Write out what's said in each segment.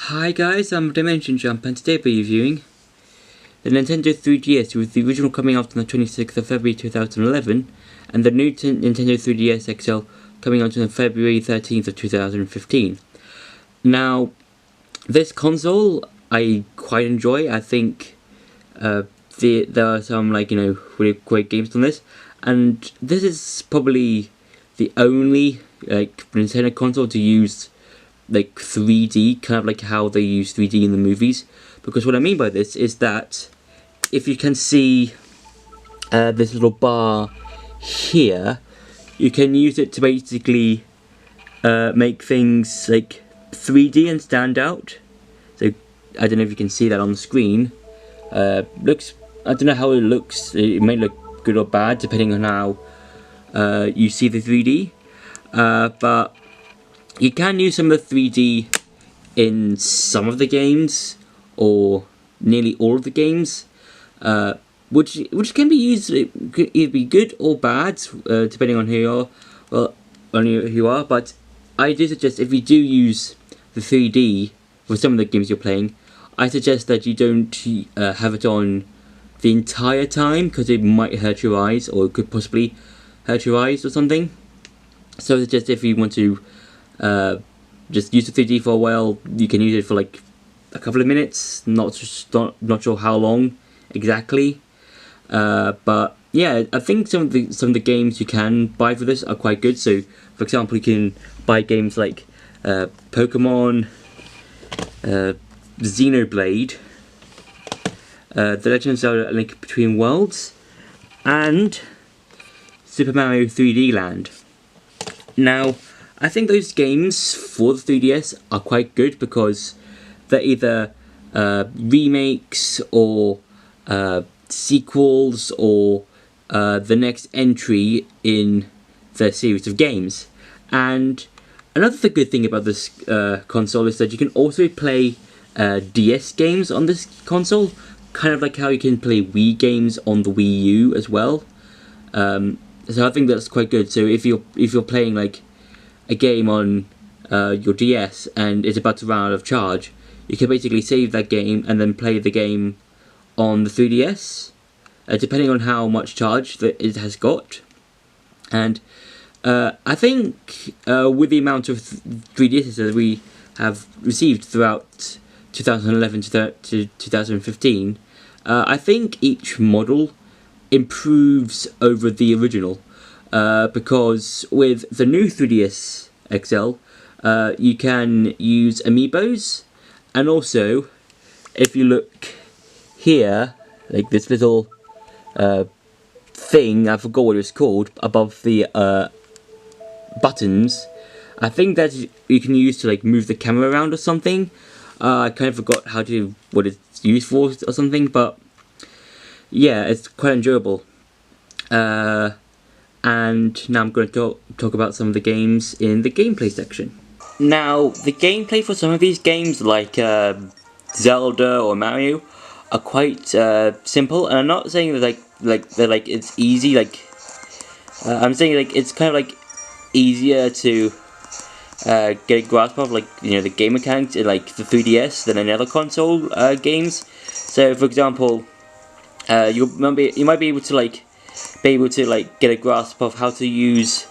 Hi guys, I'm Dimension Jump and today we're reviewing the Nintendo 3DS, with the original coming out on the 26th of February 2011 and the new Nintendo 3DS XL coming out on February 13th of 2015. Now, this console I quite enjoy. I think there are some really great games on this, and this is probably the only Nintendo console to use 3D, kind of like how they use 3D in the movies. Because what I mean by this is that if you can see this little bar here, you can use it to basically make things 3D and stand out. So I don't know if you can see that on the screen. I don't know how it looks. It may look good or bad depending on how you see the 3D, but you can use some of the 3D in some of the games, or nearly all of the games, which can be used. It could either be good or bad, depending on who you are. Well, on who you are. But I do suggest, if you do use the 3D for some of the games you're playing, I suggest that you don't have it on the entire time, because it might hurt your eyes, or it could possibly hurt your eyes or something. So I suggest if you want to just use the 3D for a while, you can use it for a couple of minutes, not sure how long exactly, but yeah, I think some of the games you can buy for this are quite good. So for example, you can buy games like Pokemon, Xenoblade, The Legend of Zelda: A Link Between Worlds, and Super Mario 3D Land. Now, I think those games for the 3DS are quite good because they're either remakes or sequels, or the next entry in their series of games. And another good thing about this console is that you can also play DS games on this console, kind of like how you can play Wii games on the Wii U as well. So I think that's quite good. So if you're playing a game on your DS and it's about to run out of charge, you can basically save that game and then play the game on the 3DS, depending on how much charge that it has got. And I think with the amount of 3DSs that we have received throughout 2011 to 2015, I think each model improves over the original. Because with the new 3DS XL, you can use amiibos, and also, if you look here, this little thing, I forgot what it's called, above the buttons, I think that you can use to move the camera around or something. I kind of forgot what it's used for or something, but yeah, it's quite enjoyable. And now I'm going to talk about some of the games in the gameplay section. Now, the gameplay for some of these games, like Zelda or Mario, are quite simple. And I'm not saying that it's easy. I'm saying it's kind of easier to get a grasp of the game mechanics in the 3DS than any other console games. So, for example, you might be able to get a grasp of how to use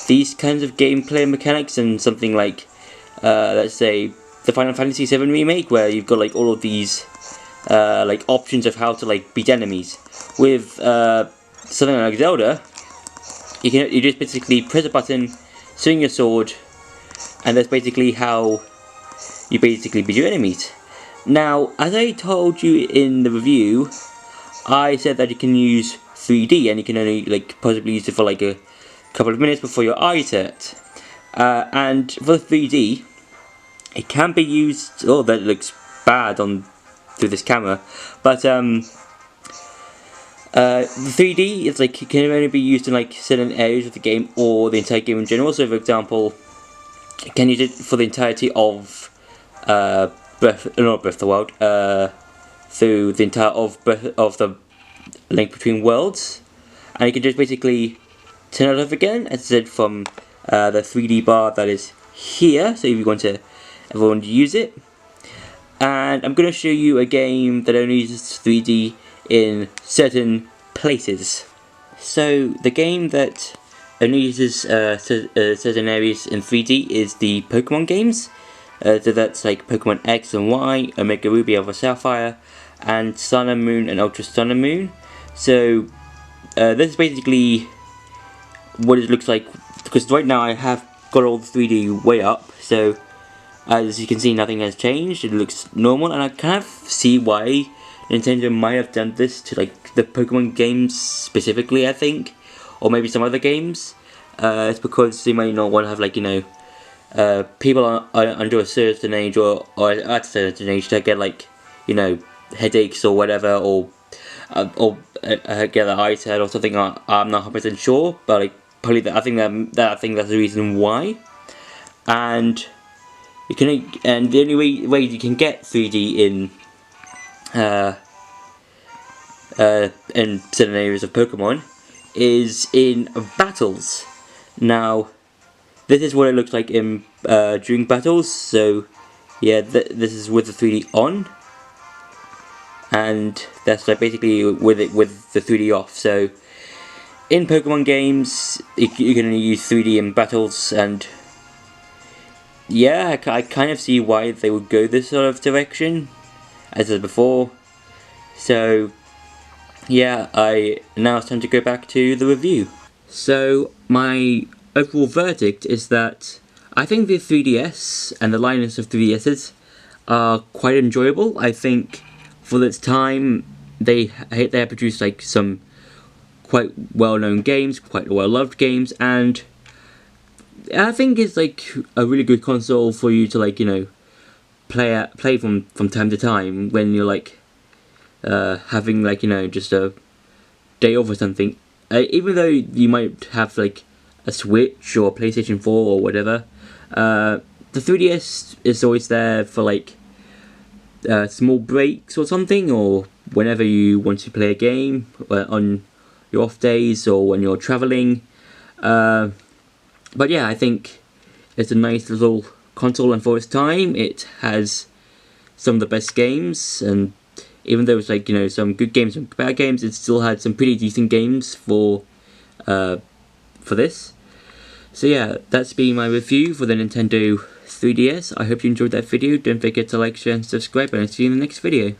these kinds of gameplay mechanics in something let's say the Final Fantasy VII Remake, where you've got all of these options of how to beat enemies. With something like Zelda, you just basically press a button, swing your sword, and that's basically how you beat your enemies. Now, as I told you in the review, I said that you can use 3D, and you can only possibly use it for a couple of minutes before your eyes hurt. And for the 3D, it can be used. Oh, that looks bad through this camera, but the 3D is it can only be used in certain areas of the game or the entire game in general. So, for example, you can use it for the entirety of Breath of the Wild, through the entire of the Link Between Worlds, and you can just basically turn it off again, as I said, from the 3D bar that is here. So if you want to use it, And I'm going to show you a game that only uses 3D in certain places. So the game that only uses certain areas in 3D is the Pokemon games. So that's like Pokemon X and Y, Omega Ruby, Alpha Sapphire, and Sun and Moon and Ultra Sun and Moon. So this is basically what it looks like, because right now I have got all the 3D way up, so as you can see nothing has changed, it looks normal, and I kind of see why Nintendo might have done this to like the Pokemon games specifically, I think, or maybe some other games. It's because they might not want to have, like, you know, people are under a certain age or at a certain age to get, like, you know, headaches or whatever, or get an eye test or something. I'm not 100% sure, but like, probably I think that's the reason why. And you can, and the only way you can get 3D in certain areas of Pokemon is in battles. Now, this is what it looks like in during battles. So, yeah, this is with the 3D on, and that's like basically with the 3D off. So, in Pokemon games, you can only use 3D in battles, and yeah, I kind of see why they would go this sort of direction, as I said before. So, yeah, now it's time to go back to the review. So, my overall verdict is that I think the 3DS and the lineups of 3DSs are quite enjoyable. I think for its time, they have produced like some quite well-known games, quite well-loved games, and I think it's like a really good console for you to, like, you know, play from time to time when you're like having, like, you know, just a day off or something. Even though you might have like a Switch or a PlayStation 4 or whatever, the 3DS is always there for like small breaks or something, or whenever you want to play a game on your off days or when you're traveling. But yeah, I think it's a nice little console, and for its time, it has some of the best games. And even though it's like, you know, some good games and bad games, it still had some pretty decent games for this. So yeah, that's been my review for the Nintendo 3DS. I hope you enjoyed that video. Don't forget to like, share, and subscribe, and I'll see you in the next video.